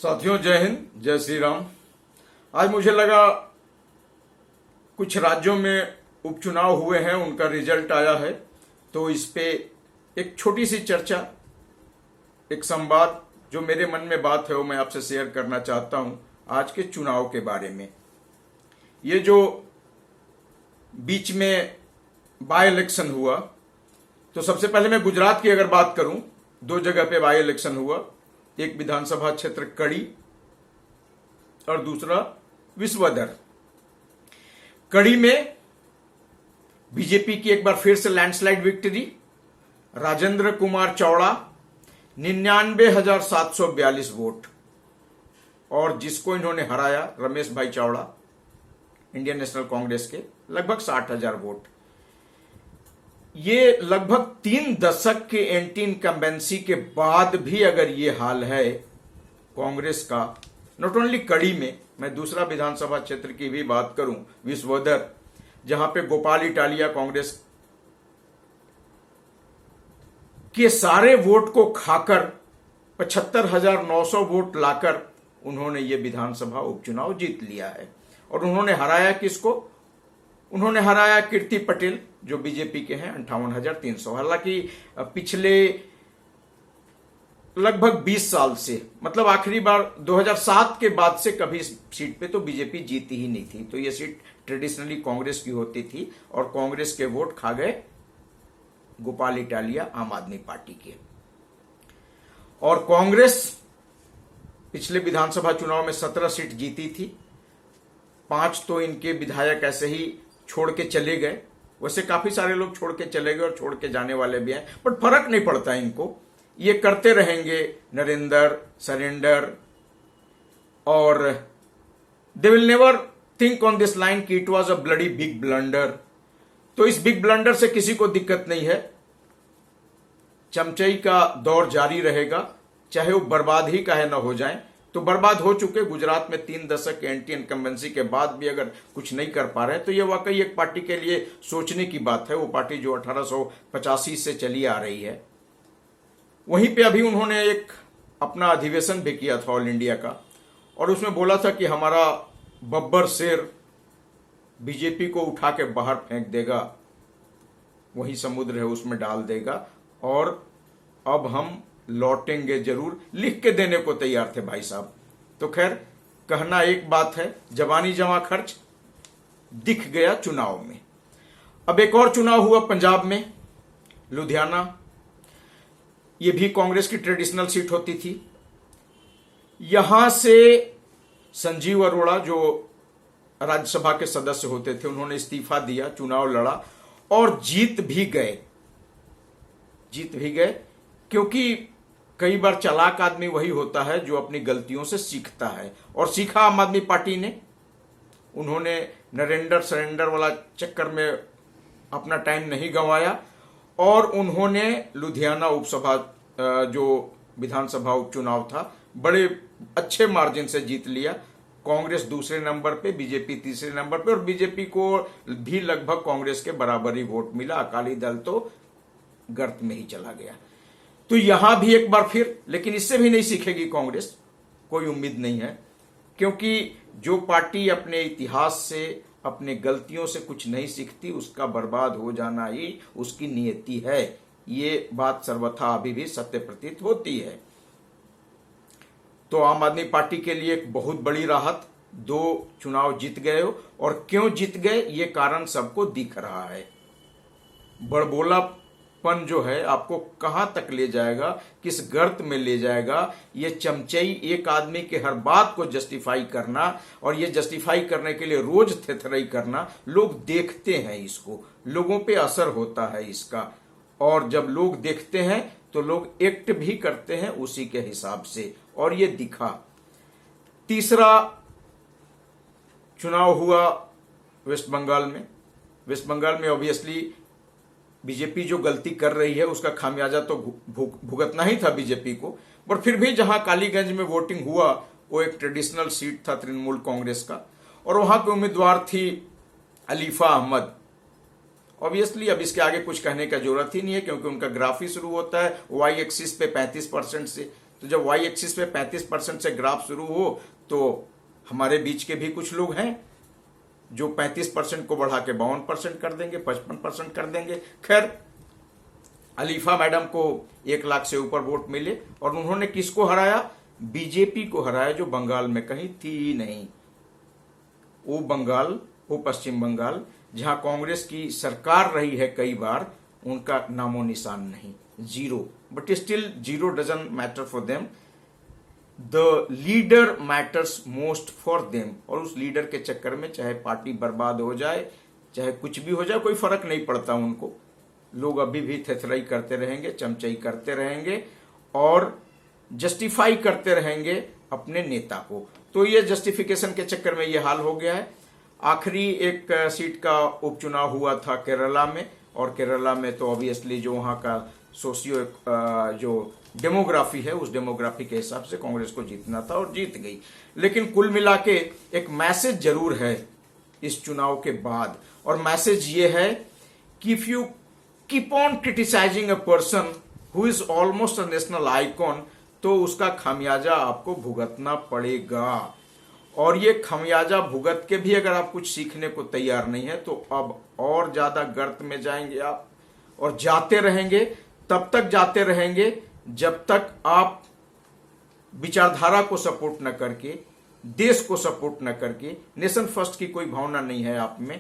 साथियों, जय हिंद, जय श्री राम। आज मुझे लगा कुछ राज्यों में उपचुनाव हुए हैं, उनका रिजल्ट आया है, तो इस पे एक छोटी सी चर्चा, एक संवाद जो मेरे मन में बात है वो मैं आपसे शेयर करना चाहता हूं आज के चुनाव के बारे में। ये जो बीच में बाय इलेक्शन हुआ, तो सबसे पहले मैं गुजरात की अगर बात करूं, दो जगह पे बाय इलेक्शन हुआ। एक विधानसभा क्षेत्र कड़ी और दूसरा विसवदर। कड़ी में बीजेपी की एक बार फिर से लैंडस्लाइड विक्ट्री, राजेंद्र कुमार चौड़ा 99,742 वोट, और जिसको इन्होंने हराया रमेश भाई चावड़ा इंडियन नेशनल कांग्रेस के लगभग 60,000 वोट। ये लगभग 3 दशक के एंटी इनकम्बेंसी के बाद भी अगर ये हाल है कांग्रेस का, नॉट ओनली कड़ी में, मैं दूसरा विधानसभा क्षेत्र की भी बात करूं, विसवदर, जहां पे गोपाल इटालिया कांग्रेस के सारे वोट को खाकर 75,900 वोट लाकर उन्होंने ये विधानसभा उपचुनाव जीत लिया है। और उन्होंने हराया किसको? उन्होंने हराया कीर्ति पटेल जो बीजेपी के हैं 58,300। हालांकि पिछले लगभग 20 साल से, मतलब आखिरी बार 2007 के बाद से कभी इस सीट पे तो बीजेपी जीती ही नहीं थी। तो ये सीट ट्रेडिशनली कांग्रेस की होती थी और कांग्रेस के वोट खा गए गोपाल इटालिया आम आदमी पार्टी के। और कांग्रेस पिछले विधानसभा चुनाव में 17 सीट जीती थी, 5 तो इनके विधायक ऐसे ही छोड़ के चले गए। वैसे काफी सारे लोग छोड़ के चले गए और छोड़ के जाने वाले भी हैं, बट फर्क नहीं पड़ता इनको, ये करते रहेंगे नरेंद्र सरेंडर, और they will never think on this line कि it was a bloody big blunder. तो इस बिग ब्लंडर से किसी को दिक्कत नहीं है। चमचई का दौर जारी रहेगा, चाहे वो बर्बाद ही काहे ना हो जाए। तो बर्बाद हो चुके गुजरात में 3 दशक के एंटी इनकम्बेंसी के बाद भी अगर कुछ नहीं कर पा रहे तो ये वाकई एक पार्टी के लिए सोचने की बात है। वो पार्टी जो 1885 से चली आ रही है। वहीं पे अभी उन्होंने एक अपना अधिवेशन भी किया था ऑल इंडिया का, और उसमें बोला था कि हमारा बब्बर शेर बीजेपी को उठा के बाहर फेंक देगा, वही समुद्र है उसमें डाल देगा, और अब हम लौटेंगे जरूर, लिख के देने को तैयार थे भाई साहब। तो खैर, कहना एक बात है, जवानी जमा खर्च दिख गया चुनाव में। अब एक और चुनाव हुआ पंजाब में, लुधियाना। ये भी कांग्रेस की ट्रेडिशनल सीट होती थी। यहां से संजीव अरोड़ा जो राज्यसभा के सदस्य होते थे, उन्होंने इस्तीफा दिया, चुनाव लड़ा और जीत भी गए। क्योंकि कई बार चालाक आदमी वही होता है जो अपनी गलतियों से सीखता है, और सीखा आम आदमी पार्टी ने। उन्होंने नरेंद्र सरेंडर वाला चक्कर में अपना टाइम नहीं गंवाया, और उन्होंने लुधियाना उपसभा जो विधानसभा उपचुनाव था बड़े अच्छे मार्जिन से जीत लिया। कांग्रेस दूसरे नंबर पे, बीजेपी तीसरे नंबर पे, और बीजेपी को भी लगभग कांग्रेस के बराबर ही वोट मिला। अकाली दल तो गर्त में ही चला गया। तो यहां भी एक बार फिर, लेकिन इससे भी नहीं सीखेगी कांग्रेस, कोई उम्मीद नहीं है, क्योंकि जो पार्टी अपने इतिहास से, अपने गलतियों से कुछ नहीं सीखती, उसका बर्बाद हो जाना ही उसकी नियति है। ये बात सर्वथा अभी भी सत्य प्रतीत होती है। तो आम आदमी पार्टी के लिए एक बहुत बड़ी राहत, 2 चुनाव जीत गए हो। और क्यों जीत गए ये कारण सबको दिख रहा है। बड़बोलापन जो है आपको कहां तक ले जाएगा, किस गर्त में ले जाएगा, ये चमचई एक आदमी के हर बात को जस्टिफाई करना, और ये जस्टिफाई करने के लिए रोज थेथराई करना। लोग देखते हैं इसको, लोगों पे असर होता है इसका, और जब लोग देखते हैं तो लोग एक्ट भी करते हैं उसी के हिसाब से, और ये दिखा। तीसरा चुनाव हुआ वेस्ट बंगाल में। वेस्ट बंगाल में ऑब्वियसली बीजेपी जो गलती कर रही है उसका खामियाजा तो भुगतना ही था बीजेपी को, पर फिर भी जहां कालीगंज में वोटिंग हुआ वो एक ट्रेडिशनल सीट था तृणमूल कांग्रेस का, और वहां के उम्मीदवार थी अलीफा अहमद। ऑब्वियसली अब इसके आगे कुछ कहने का जरूरत ही नहीं है, क्योंकि उनका ग्राफ ही शुरू होता है वाई एक्सिस पे 35% से। तो जब वाई एक्सिस पे 35% से ग्राफ शुरू हो तो हमारे बीच के भी कुछ लोग हैं जो 35% को बढ़ा के 52% कर देंगे, 55% कर देंगे। खैर, अलीफा मैडम को 1 लाख से ऊपर वोट मिले और उन्होंने किसको हराया? बीजेपी को हराया, जो बंगाल में कहीं थी ही नहीं। वो पश्चिम बंगाल जहां कांग्रेस की सरकार रही है कई बार, उनका नामो निशान नहीं, zero. But still zero doesn't matter for them, the leader matters most for them. और उस लीडर के चक्कर में चाहे पार्टी बर्बाद हो जाए, चाहे कुछ भी हो जाए, कोई फर्क नहीं पड़ता उनको। लोग अभी भी थेथराई करते रहेंगे, चमचाई करते रहेंगे और जस्टिफाई करते रहेंगे अपने नेता को। तो ये जस्टिफिकेशन के चक्कर में ये हाल हो गया है। आखिरी एक सीट का उपचुनाव हुआ था केरला में, और केरला में तो ऑब्वियसली जो वहां का सोशियो जो डेमोग्राफी है, उस डेमोग्राफी के हिसाब से कांग्रेस को जीतना था और जीत गई। लेकिन कुल मिला के एक मैसेज जरूर है इस चुनाव के बाद, और मैसेज ये है कि if you keep on criticising a person who is almost a national icon, तो उसका खामियाजा आपको भुगतना पड़ेगा। और ये खामियाजा भुगत के भी अगर आप कुछ सीखने को तैयार नहीं है तो अब और ज्यादा गर्त में जाएंगे आप, और जाते रहेंगे, तब तक जाते रहेंगे जब तक आप विचारधारा को सपोर्ट न करके, देश को सपोर्ट न करके, नेशन फर्स्ट की कोई भावना नहीं है आप में,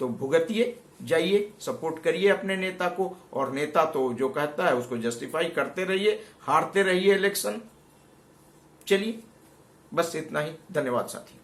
तो भुगतिए, जाइए, सपोर्ट करिए अपने नेता को। और नेता तो जो कहता है उसको जस्टिफाई करते रहिए, हारते रहिए इलेक्शन। चलिए, बस इतना ही। धन्यवाद साथी।